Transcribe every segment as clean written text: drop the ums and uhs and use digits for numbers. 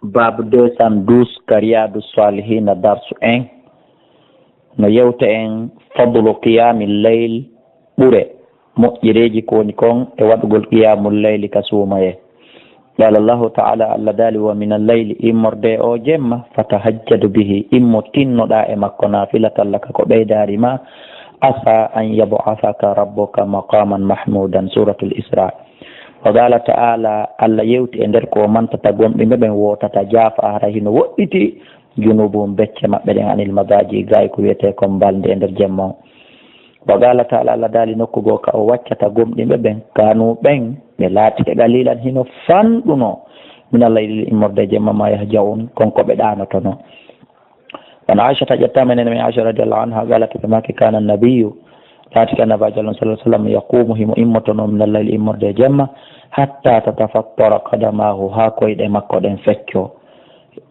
bab 212 ka riyadu salihina darsu en no yewta en fadlu qiyamil layl ɓure moƴƴireji ko woni kon e waɗugol qiyamul layli ka suumaye. qala llahu taala, allah daali wa min allayli immorde o jemma fatahajjadu bihi, immo tinnoɗa e makko nafilatalla ka ko ɓeydari ma, asa an yab'athaka rabbuka maqaman mahmudan, suratul isra. wa qala taala, allah yewti e nder ko mantata gonɓe ɓen wotata jaafa hara hino woɗɗiti junubum becce maɓɓe ɗen anil madaji, gay ko wiyete kon balde e nder jemma o. wa qala taala, allah daali nokkugo ka o waccata gomɗiɓe ɓen kanu ɓen ɓe laatike qalilan hino fanɗuno min allah yiɗi immorde jemma ma yahjaun konko ɓe ɗanotono. wan aishata ƴettama enen mi aicha radiallahu anha qalat ɓe maki kana nabiyu, laatike annabajo allah sallah sallam yaqumu himo immotono min allah yiɗi immorde jemma hatta tatafattara kadamahu, ha koyɗe makko ɗen fecco.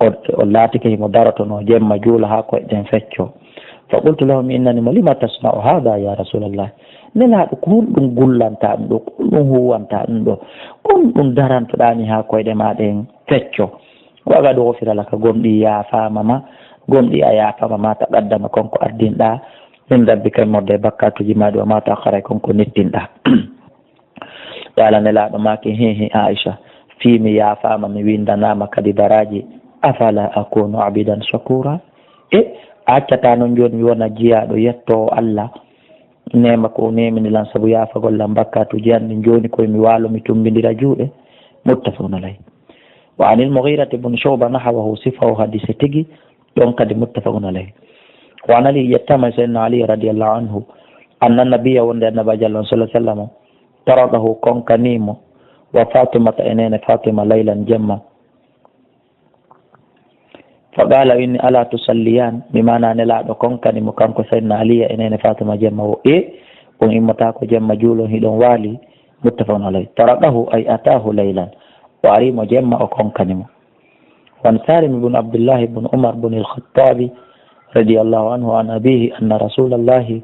o laatike himo darotono jemma juula ha koyɗe ɗen fecco. fa qultu lahum innanimo lima tasna'u hada ya rasulallah, nelaɗo ko ɗum gullanta ɗum ɗo, ko ɗum huwanta ɗum ɗo, kon ɗum darantoɗani ha koyɗe maɗen fecco. waga ɗo gofira laka, gomɗi yafama ma, gomɗi a yafama ma, ta qaddama konko ardinɗa min rabbika immorde bakkatuji maɗi o ma ta akhara konko nettinɗa. yala nelaɗo maki hehe aicha, fimi yafama mi windanama kadi baraji, afala akunu abidan shakura, accata noon joni mi wona jiyaɗo yettowo allah nema ko neminilan saabu yafagollam bakkatuji an ɗi joni koye mi walo mi tumbidira juuɗe. muttafaqun alayhi. wa anil mughirati bun shu'ba nahawahu sifahu hadise tigi ɗon kadi muttafaqun alayhi. wa an ali yettama sayyidina ali radiallahu anhu anna nabiya wonde annabajo allah sallallahu alaihi wasallam tarakahu konkanimo wa fatimata enene fatima laylan jemma, faqala inni ala tusalliyan, mi mana nelaɗo konkanimo kanko sayyidina aliya enene fatima jemma o on immata ko jemma juulon hiɗon waali. muttafaqun alayhi. tarakahu ay atahu laylan, o arimo jemma o konkanimo. wan salim ibn abdullah ibn umar ibn al-khattabi radiyallahu anhu an abihi anna rasulallahi,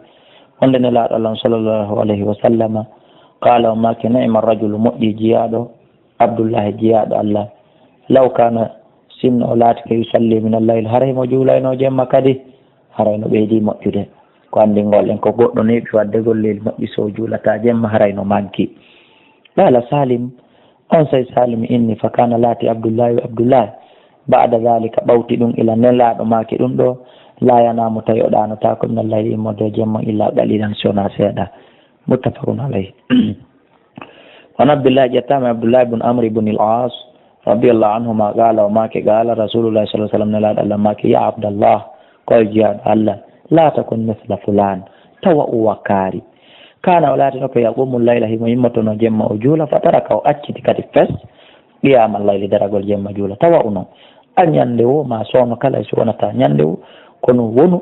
wonde nelaɗo allah sallallahu alayhi wa sallama qala o maki ni'ma rajulu, moƴƴi jiyaɗo abdoullahi jiyaɗo allah, law kana sinno o laatike yusalli min allayl, haraymo juulayno jemma kadi harayno ɓeydi moƴƴude. ko anndingol en ko goɗɗo neɓi wadde gollel moƴƴi so juulata jemma harayno manki. qala salim, on say salim inni fa kana laati abdoullahi abdoulahi ba'da dhalika, ɓawti ɗum ila nelaɗo maki ɗum ɗo, la yanamu tawi o ɗanota ko min allahi immorde jemma illa qalilan sona seeɗa. muttafaqun alayhi. wan abdoullahi ƴettama abdoullahi ibn amr ibn al-as radiyallahu anhuma qala o maki qala rasulullah sallallahu alaihi wasallam nelaɗo allah maki, ya abdallah, koye jiyaɗo allah, la takun mithla fulan, tawa o wakkari, kana o laatino ko yaqumu layla, himo yimmotono jemma o juula, fa taraka o acciti kadi fes qiyama layli, daragol jemma juula, tawa uno a ñande wo ma sowno kala so wonata ñande wo, kono wonu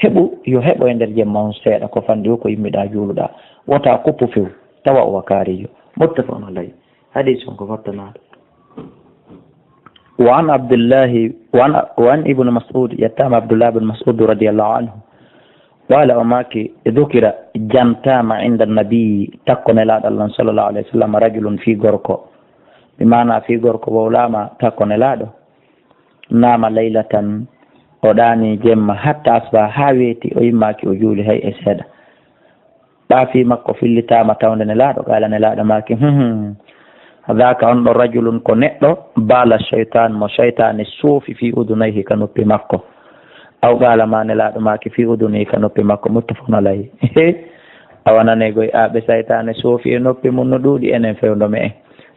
heɓu yo heɓo e nder jemma on seeɗa ko fandi o ko yimmiɗa juuluɗa, wota kuppu few, tawa o wakkarijo. muttafaqun alayhi. hadis on ko fottanaɗo. وعن عبد الله وعن ابن مسعود يتام عبد الله بن مسعود رضي الله عنه قال أماكي ذكر جمتام عند النبي تكون لاد الله صلى الله عليه وسلم رجل في غرقو، بمعنى في غرقو ولاما تكون لاد نام ليلة وداني جمع حتى أصبح هاويتي ويماكي وجولي هاي أسهد في مكو في اللي تاما تاون لاد. قال نلاد ماكي ذاك أن رجل كنئلو بالا الشيطان مو شيطان السوفي في أذنيه كنوبي مكو، أو قال ما نلاد ماكي في أذنيه كنوبي مكو. متفقون عليه. أو أنا نقول أبي شيطان السوفي نوبي منودودي أنا في أذنه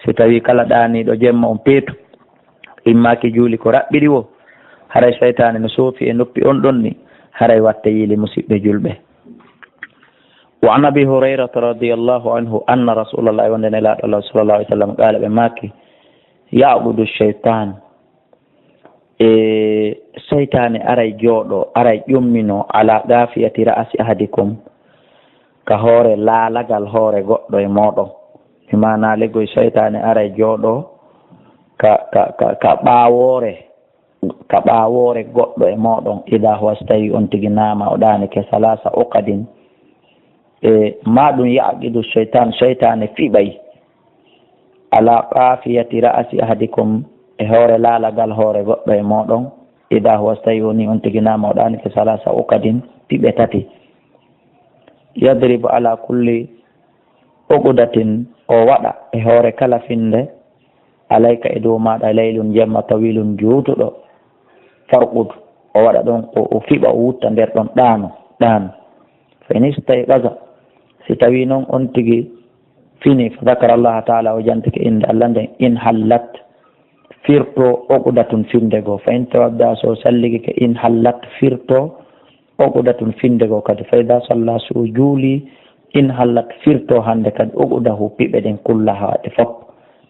ستوي كلا داني دو جمع بيتو إماكي جولي كرا بيريو هراي شيطان السوفي نوبي أندوني هراي واتيلي مصيب جولبه. وعن أبي هريرة رضي الله عنه أن رسول الله صلى الله عليه وسلم قال بماكي يعبد الشيطان شيطان أري جودو أري يمنو على غافية رأس أحدكم كهوري لا لغال هوري غدو يمودو، بمعنى لغو شيطان أري جودو كباوري غدو يمودو إذا هو استيي أنتي ناما وداني كثلاثة أقدين maɗum yaqidu cheytan cheytane fiɓay ala qafiyati ra'asi ahadikum e hoore laalagal hoore goɗɗo e moɗon ida huwa so tawi woni on tigi namoɗani ke salasa ukadin piɓe tati yadribu ala kulli uqdatin o waɗa e hoore kala finde alayka e dow maɗa laylun jemma tawilun juutuɗo farqud o waɗa ɗon o fiɓa o wutta nder ɗon ɗaano fa in istayqaza si tawi noon on tigi fini fa dakara allaha taala o jantike inde allah nden in hallat firto uqdatun finde goo fa in tawadda so salligike in hallat firto uqdatun finde goo kadi fa ida salla so juuli in hallat firto hande kadi uqdahu piɓe ɗen kullaha ɗe fof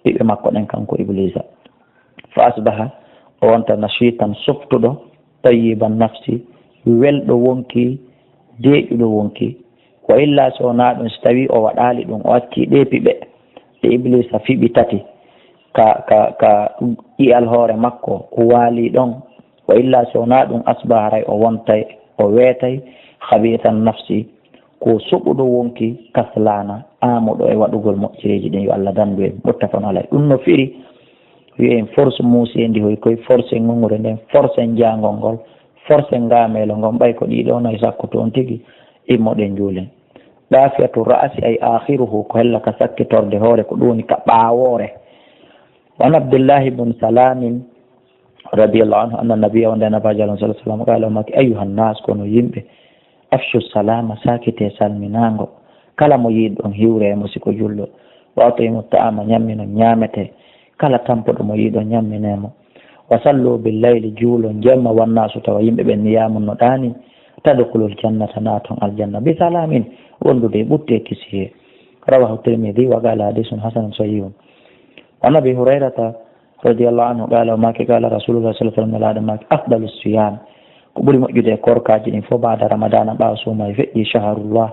piɓe makko ɗen kanko iblisa fa asbaha o wonta nashitan softuɗo tayyiban nafsi welɗo wonki deeƴuɗo wonki wa illa so na ɗum so tawi o waɗali ɗum o acci ɗe piɓe ɗe iblisa fiɓi tati ka ƴiyal hoore makko waali ɗon wa illa so na ɗum asbaha ray o wontay o weetay habitan nafsi ko suɓuɗo wonki kaslana amuɗo e waɗugol moƴƴereji ɗin yo Allah dandu en muttafaqun alayhi ɗum no firi wiyen force muusendi hoy koye force ŋoŋre nden force jangol ngol force ngamelo ngon ɓay ko ɗiɗo nayi sakko toon tigi immoɗen juulen ɗafiyatu ra'si ay akhiruhu ko hella ka sakkitorde hoore ko ɗum woni ka ɓaawore wan abdillahi bun salamin radiallahu anhu anna nabiya wonde nabaji alah sallah sallam qala maki ayuha nnas kono yimɓe afshu salama sakite salminago kala mo yiɗi ɗon hiwremo siko julɗo wawtoyimo ta'ama ñammino ñamete kala tampoɗo mo yiɗo ñamminemo wa sallu billayli juulo jemma wannasu tawa yimɓe ɓen niyamun no ɗani tadkhulul jannata naton aljanna bi salamin wondude ɓutte kisihe rawahu tirmidhi wa qala hadithun hasanun sahihun an abi hurairata radiallahu anhu qala maki qala rasulullah sallallahu alaihi wasallam maki afdalus siyam ko ɓuri moƴƴude e korkaji ɗin fof bada ramadana ɓawa suuma e feƴƴi shahrullah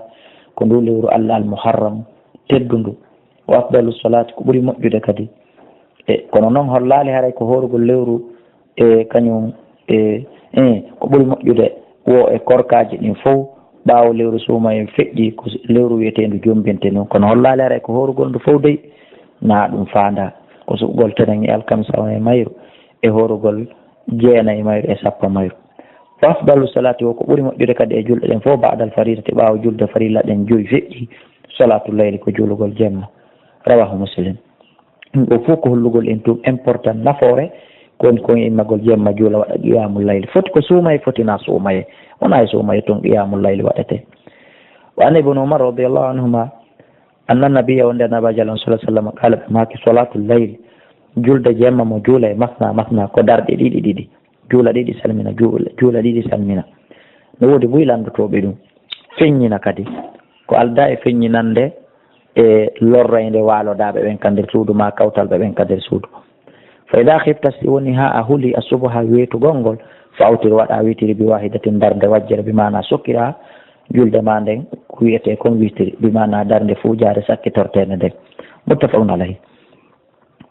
ko ndu lewru allah al muharram teddundu wa afdalus salati ko ɓuri moƴƴude kadi e kono noon hollali haray ko horugol lewru e kañum ko ɓuri moƴƴude wo e korkaji ɗin fof ɓawo lewru suuma e feƴƴi ko lewru wiyetendu jombinte noon kono hollali haray ko horugol ndu fof dey na ɗum fanda ko suɓgol tenen e alkamisa on e mayru e horugol jeenayi mayru e sappo mayru wa afdalu salati o ko ɓuri moƴƴude kadi e julɗe ɗen fof baɗal faridati ɓawo julde farilla ɗen joyi feƴƴi salatu layli ko julugol jemma rawahu muslim ɗum ɗo fof ko hollugol en tum important nafoore koni kon immagol jemma juula waɗa qiyamul layli foti ko suumaye fotina suumaye wona e suumaye toon qiyamul layli waɗete wa an ibnu umar radiallahu anhuma anna nabiya wonde nabaji alah sallah sallam qala ɓe maki salatul layli julde jemma mo juula e masna ko darɗe ɗiɗi juula ɗiɗi salmina juula ɗiɗi salmina no woodi buylandotoɓe ɗum feññina kadi ko alda e feññinande e lorrayde walodaɓe ɓen ka nder suudu ma kawtalɓe ɓen ka nder suudu fa ida khifta si woni ha a huuli a subaha weytugol ngol fa awtir waɗa witiri bi wahidatin darde wajjere bi mana sokkira julde ma nden ko wiyete kon witiri bi mana darde fuu jaare sakkitortede nden muttafaqun alayhi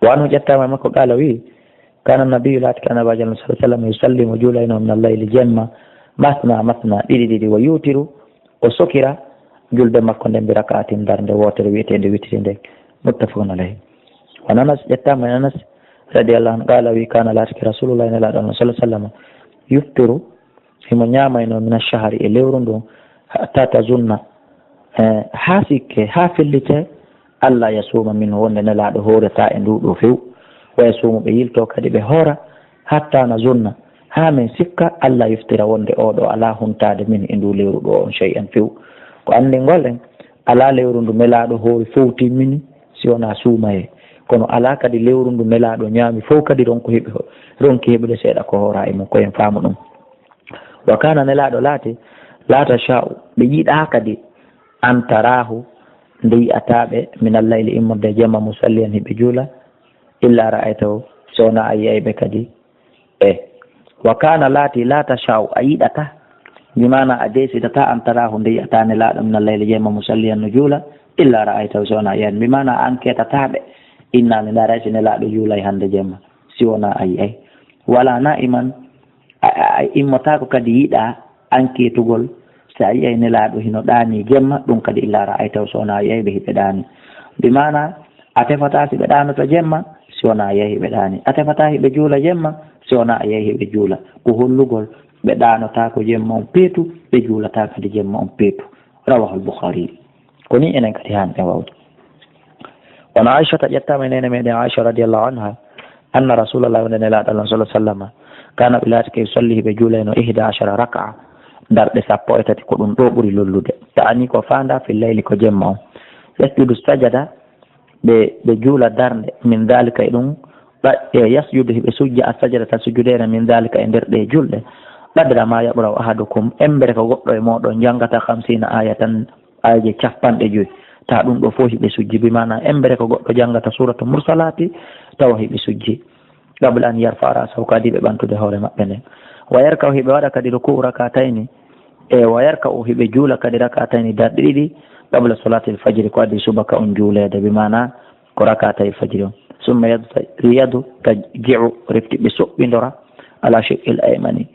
wa anhu ƴettama makko qala wi kana nabiyu laati ka nabaji alah sallah sallam yusallimu juulayno min allayli jemma masna ɗiɗi wa yutiru o sokira julde makko nden bi rakatin darde wotere wiyetede witiri nden muttafaqun alayhi wan anas ƴettama e anas radiallahu anhu qala wi kana laatiki rasulullah nelaɗo allah sallah sallam yuftiru himo ñamayno min ashahari e lewru ndun hatta tazunna ha sikke ha fellite allah yasuma min wonde nelaɗo horeta e nduɗo few wa yasumuɓe yilto kadi ɓe hoora hatta nazunna ha min sikka allah yuftira wonde oɗo ala huntade min e ndu lewru ɗo on chey en few ko andingol en ala lewru ndu melaɗo hoori fof timmini si wona suumaye kono ala kadi lewru ndu melaɗo ñaami fof kadi ronki heɓude seeɗa ko hoora e mum koyen faamu ɗum wa kana nelaɗo laata sha'u ɓe yiɗa kadi an tarahu nde yi'ataɓe min allayli immorde jemma musalliyan hiɓe juula illa ra'aytahu sowna a yiyayɓe kadi wa kana laata sha'u a yiɗata bimana a desidata an tarahu nde yi'ata nelaɗo min allayli jemma musalliyan no juula illa ra'aytahu sowna a yiyan bimana an ketataɓe innani ndaray si nelaɗo juulay hande jemma si wona a yiyay wala na iman a immotako kadi yiɗa enquêtugol so a yiyay nelaɗo hino ɗani jemma ɗum kadi illa ra'aytahu sowna a yiyay ɓe hiɓe ɗani bimana a tefata si ɓe ɗanoto jemma si wona yehi ɓe ɗaani a tefata hiɓe juula jemma si wona a yehi ɓe juula ko hollugol ɓe ɗanota ko jemma on peetu ɓe juulata kadi jemma on peetu rawahu al-Bukhari ko ni enen kadi han ɓe wawde wono Aishata ƴettama nene meɗen Aisha radiallahu anha anna rasulallah wonde nelaɗo Allah sallallahu alaihi wasallam kana ɓe laati ke yusalli hiɓe juulayno 11 raka'a darɗe 13 ko ɗum ɗo ɓuri lollude ta'ani ko fanda fil layli ko jemma on yasjudu sajada ɓe juula darnde min dalika e ɗum yasjudu hiɓe sujja a sajadata sujudere min dalika e nder ɗe julɗe ɓaddira ma yaɓuraw ahadukum embere ko goɗɗo e moɗon jangata 50 aya tan ayaje 50 ta ɗum ɗo fof hiɓe sujji bi mana embere ko goɗɗo jangata suratu mursalati tawa hiɓe sujji qabla an yarfa rasahu kadi ɓe ɓantude hoore maɓɓe nden wa yarka o hiɓe waɗa kadi ruku'u rakatayni e wa yarka o hiɓe juula kadi rakatayni darɗe ɗiɗi qabla salati l fajiri ko addi subaka on juulede bi mana ko rakatay l fajiri on summa yadu taji'u reftiɓe soɓɓidora ala shiqqil aymani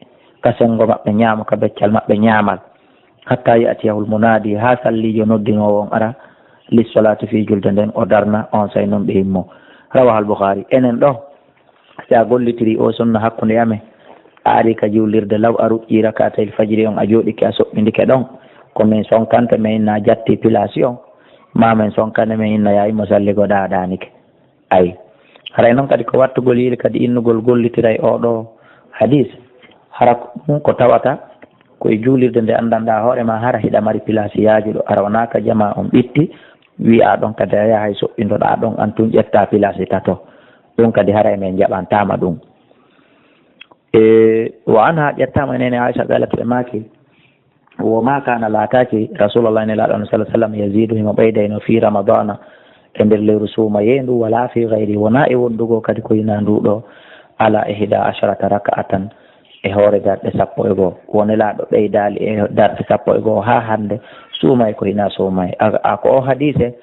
ka sengo maɓɓe ñaama ka beccal maɓɓe ñaamal hatta ya'tiyahul munadi ha sallijo noddinowo on ara lissolati fi julde nden o darna on say noon ɓe yimmo rawahu al-Bukhari enen ɗo si a gollitiri o sunna hakkunde amen a ari ka juulirde law a ruƴƴi rakatayl fajiri on a jooɗike a soɓɓindike ɗon komin sonkante men inna jatti place on mamen sonkande men inna yayimo salligo ɗaɗanike ayi haray noon kadi ko wattugol yiili kadi innugol gollitiray oɗo hadis hara ɗum ko tawata koye juulirde nde andanɗa hoorema hara hiɗa mari place yaajuɗo ara wonaka jama on ɓitti wi'a ɗon kadi a yahay soɓɓindoɗa ɗon an tun ƴetta place tato ɗum kadi hara men jaɓantama ɗum wa anha ƴettama nene Aisha galat ɓe maki wo ma kana laataki rasulullah nelaɗo sallallahu alaihi wasallam yazidu himo ɓeydayno fi ramadana e nder lewru suuma yendu wala fi gayri wona e wondugo kadi ko yina nduɗo ala 11 raka'atan e hoore darɗe 11 wonelaɗo ɓeydali e darɗe 11 ha hande suumay ko hina suumay ako o hadise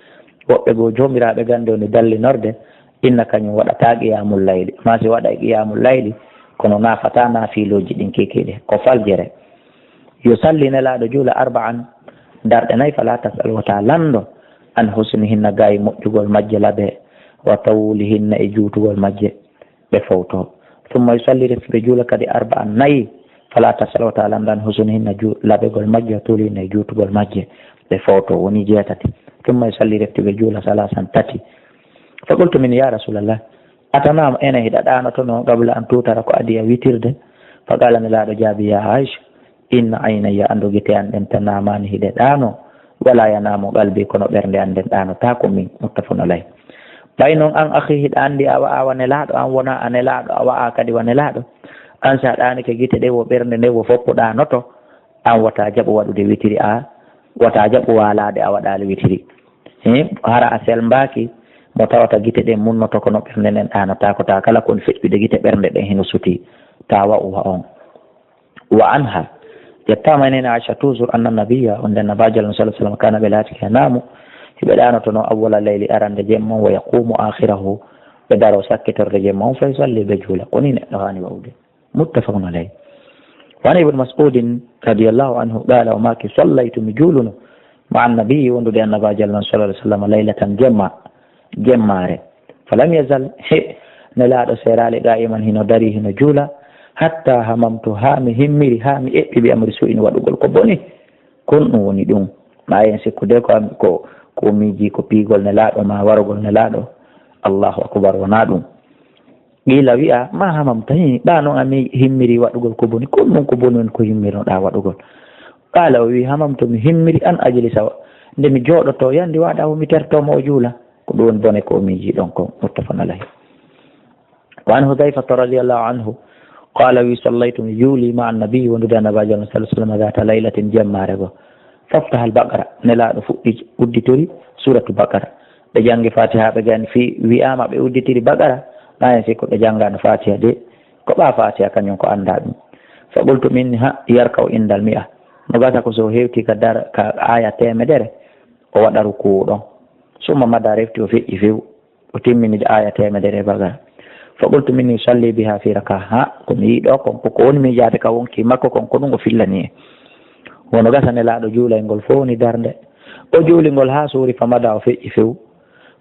woɓɓe goo jomiraɓe gande woni dallinorde inna kañum waɗata qiyamul layli ma si waɗa qiyamul layli kono nafata nafiloji ɗin kekeɗe ko faljere yo salli nelaɗo juula 4 darɗe 4 fala tasal wata lando an husnihinna gayi moƴƴugol majje laɓe wa tawlihinna e juutugol majje ɓe fowto ثم يصلي في رجولة كدي 4 ناي فلا تسأل تعالى عن حسنهن لابد المجة طولهن يجوت بالمجة بفوتو ونيجاتي ثم يصلي في رجولة 3 تاتي فقلت من يا رسول الله أتنام أنا هدا أنا تنو قبل أن توترك أدي ويترد فقال من لا رجابي يا عائشة إن عيني أندو جتان أنت نامان هدا أنا ولا ينام قلبي كنو برندي أن أنا تاكم من متفق عليه baynon an akhi hidandi awa nelaɗo an wona a nelaɗo awa kadi wa nelaɗo an sa ɗani ke gite ɗe wo ɓernde nde wo foppuɗa noto an wata jaɓo waɗude witiri a wata jaɓo walade a waɗali witiri hara a selmbaki mo tawata gite ɗen munnoto kono ɓernde nden ɗanata ko ta kala kon feƴƴude gite ɓernde ɗen hino suti ta wa'uwa on wa anha yettama nene Aisha toujours anna nabiyya on den nabajo sallallahu alaihi wasallam kana ɓe laati ke namu hiɓe ɗanotono awwala leyli arande jemma wa yaqumu akhirahu ɓe daro sakkitorde jemma on fa yusalli ɓe juula koni neɗɗo hani wawde muttafaqun alayh wa an ibn mas'udin radiyallahu anhu qala o maki sallaytu mi juuluno ma annabiyi wondude annabajo Allah sallallahu alaihi wasallam laylatan jemmare falam yazal nelaɗo serale qa'iman hino dari hino juula hatta hamamtu ha mi himmiri ha mi eɓɓi bi amri su'in waɗugol ko boni kon ɗum woni ɗum ma en sikkude ko miji ko piigol nelaɗo ma warugol nelaɗo allahu akbar wona ɗum qila wi'a ma hamamta ɗa noon ami himmiri waɗugol ko boni kon ɗum ko boni on ko himmirnoɗa waɗugol qala o wi hamamtu mi himmiri an ajlisa nde mi jooɗoto yandi waɗa mi tertomo o juula ko ɗum woni bone ko miji ɗon ko muttafaqun alayh wa an hudayfata radiyallahu anhu qala wi sallaytu mi juuli ma annabi wondude annabajo sallallahu alaihi wasallam gata laylatin jemmare go faftahal baqara nelaɗo fuɗɗi udditori suratu baqara ɓe jangi fatiha ɓe gani fi wiyama ɓe udditiri baqara ɗahen sikko ɓe jangano fatiha de ko ɓa fatiha kañum ko anda ɗum fa qultu min ha yarka o indal mi'a no gasa ko so hewti ka aya 100 o waɗa ruku'u ɗon summa mada refti o feƴƴi few o timminide aya 100 baqara fa qultu min usalli biha fi raka ha komi yiɗo kon ko woni mi jaade ka wonki makko kon ko ɗum o fillani e wono gasa nelaɗo juulaygol fof woni darde o juulingol ha suuri famada o feƴƴi few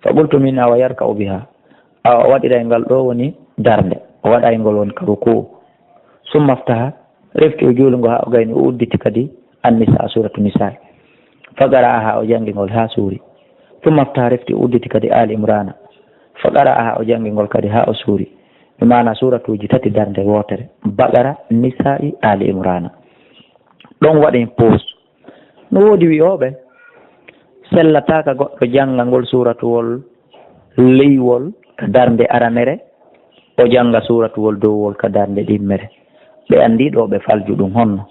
fa qultu min awa yarka o biha o waɗira ngal ɗo woni darde o waɗa ngol woni ka ruku summa ftaha refti o juulungo ha o gayni o udditi kadi annisa suratu nisa fa qara'a ha o jangi ngol ha suuri summa ftaha refti o udditi kadi ali imrana fa qara'a ha o jangi ngol kadi ha o suuri mi mana suratuji tati darde wotere baqara nisa'i ali imrana ɗon waɗen pause no woodi wi'oɓe sellataka goɗɗo janga ngol suratuwol leywol ka darde aranere o janga suratuwol dowwol ka darde ɗimmere ɓe andiɗo ɓe falju ɗum honno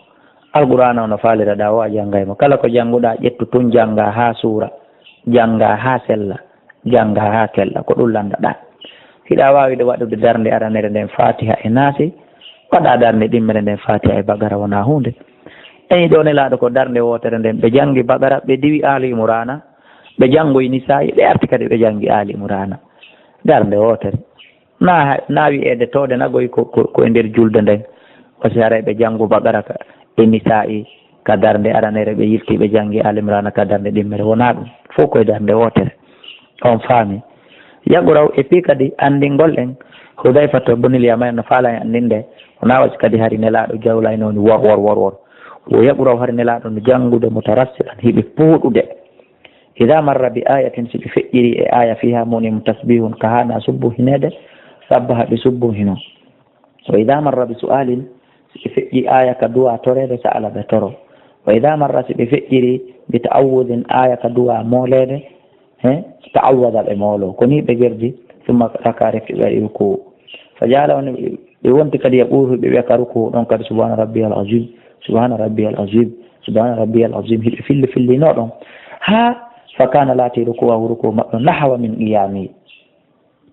alqur'ana ono falira ɗa o a jangaymo kala ko janguɗa ƴettu tun janga ha suura janga ha sella janga ha kella ko ɗum landaɗa hiɗa wawide waɗude darde aranere nden fatiha e naasi waɗa darde ɗimmere nden fatiha e bagara wona hunde eyi ɗo nelaɗo ko darde wotere nden ɓe jangi bagara ɓe diwi ali imrana ɓe jangoy nisa'i ɓe arti kadi ɓe jangi ali imrana darde wotere na wi'ede tode nagoy ko e nder julde nden o si haray ɓe jangu bagara ka e nisa'i ka darde aranere ɓe yilti ɓe jangi ali imrana ka darde ɗimmere wona ɗum fof koye darde wotere on faami yaguraw e pi kadi andingol en hudayfata bonil yamay no faala en andinde wona wasi kadi hari nelaɗo jawlaynoni wor wo yaɓuraw har nelaɗo no jangude mutarassilan hiɓe puuɗude ida marra bi ayatin siɓe feƴƴiri e aya fiha munim tasbihun ka hana subbu hinede sabbaha ɓe subbu hino wa ida marra bi su'alin siɓe feƴƴi aya ka duwa torede sa'ala ɓe toro wa ida marra siɓe feƴƴiri bi ta'awudin aya ka duwa molede ta'awada ɓe molo ko ni ɓe gerdi summa raka refti ɓe ruku fa jala on ɓe wonti kadi ya ɓuuri ɓe wiya ka ruku ɗon kadi subhana rabbiyal azim subhana rabbiyal azim subhana rabbiyal azim hiɓe fillino ɗon ha fa kana laati rukuwahu ruku maɓɓe nahawa min qiyami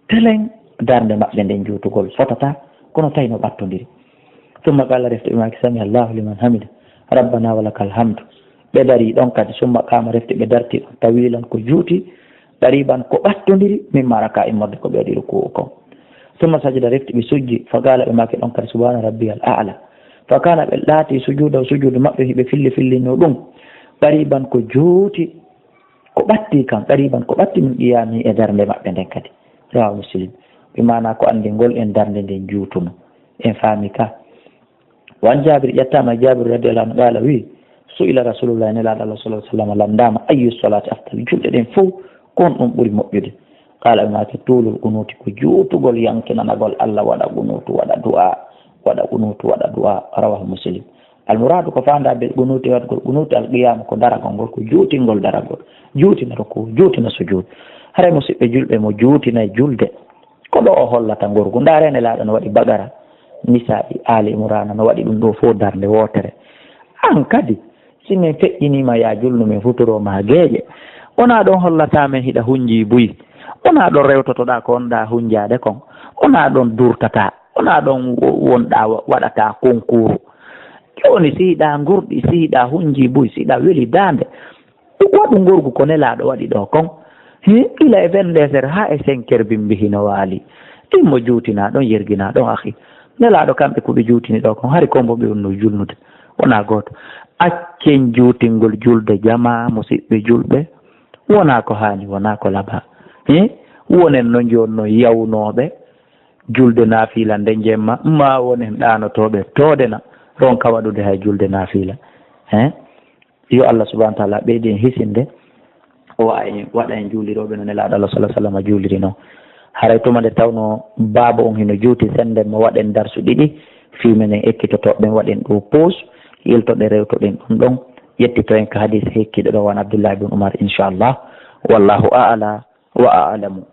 telen darde maɓɓe nden juutugol fotata kono tawi no ɓattodiri summa qala refte ɓe maki sami allahu liman hamida rabbana walakal hamdu ɓe dari ɗon kadi summa kama refte ɓe darti ɗon tawilan ko juuti ɗariban ko ɓattodiri min maraka immorde ko ɓe waɗi ruku'u kon summa sajida refte ɓe sujji fa qala ɓe maki ɗon kadi subhana rabbiyal a'la fa kana ɓe laati sujuuda sujuudu maɓɓe hiɓe fillino ɗum ɗariban ko juuti ko ɓatti kam ɗariban ko ɓatti min qiyami e darde maɓɓe nden kadi rawa muslim ɓe mana ko andingol en darde nden juutuno en faami ka wan jabir ƴettama jabir radiallahu anhu qala wi su'ila rasulullah nelaɗo allah sallah sallam landama ayu salati aftal julɗe ɗen fof kon ɗum ɓuuri moƴƴude qala ɓe maki tulul qunuti ko juutugol yankinanagol allah waɗa qunutu waɗa du'a rawahu muslim almuradu ko fanda be qunuti waɗgol qunuti alqiyama ko daragol ngol ko juutingol daragol juutina ruku juutina sujud hare musidɓe julɓe mo juutina julde ko ɗo o hollata gorgu ndarene laaɗo no waɗi bagara nisa'i ali imrana no waɗi ɗum ɗo fof darde wotere an kadi simin feƴƴinima ya julnumin futuroma ha geeƴe wona ɗon hollatamen hiɗa hunji buyi wona ɗon rewtotoɗa ko wonɗa hunjade kon wona ɗon durtata wona ɗon wonɗa waɗata concours joni sihiɗa gurɗi sihiɗa hunji buyi sihiɗa weeli dande waɗu gorgu ko nelaɗo waɗi ɗo kon ila e 22 ha e 5 bimbi hino waali ɗin mo juutina ɗon yergina ɗon ahi nelaɗo kamɓe koɓe juutini ɗo kon hari kombo ɓe wonno julnude wona goto accen juutingol julde jama musidɓe julɓe wona ko hani wona ko laba wonen no jonno yawnoɓe julde naafila nde jemma ma wonen ɗanotoɓe todena ronka waɗude hay julde naafila yo Allah subhanahu wa ta'ala ɓeydi en hisinde o waɗa en juuliroɓe no nelaɗo Allah sallallahu alaihi wasallam juuliri noon haray tuma nde tawno baaba on hino juuti sende mo waɗen darsu ɗiɗi fimenen ekkitotoɓen waɗen ɗo pause yiltoɗe rewtoɗen ɗum ɗon yettito en ko hadis hekkiɗo ɗo wan Abdullah ibn Umar inchallah wallahu a'la wa a'lamu.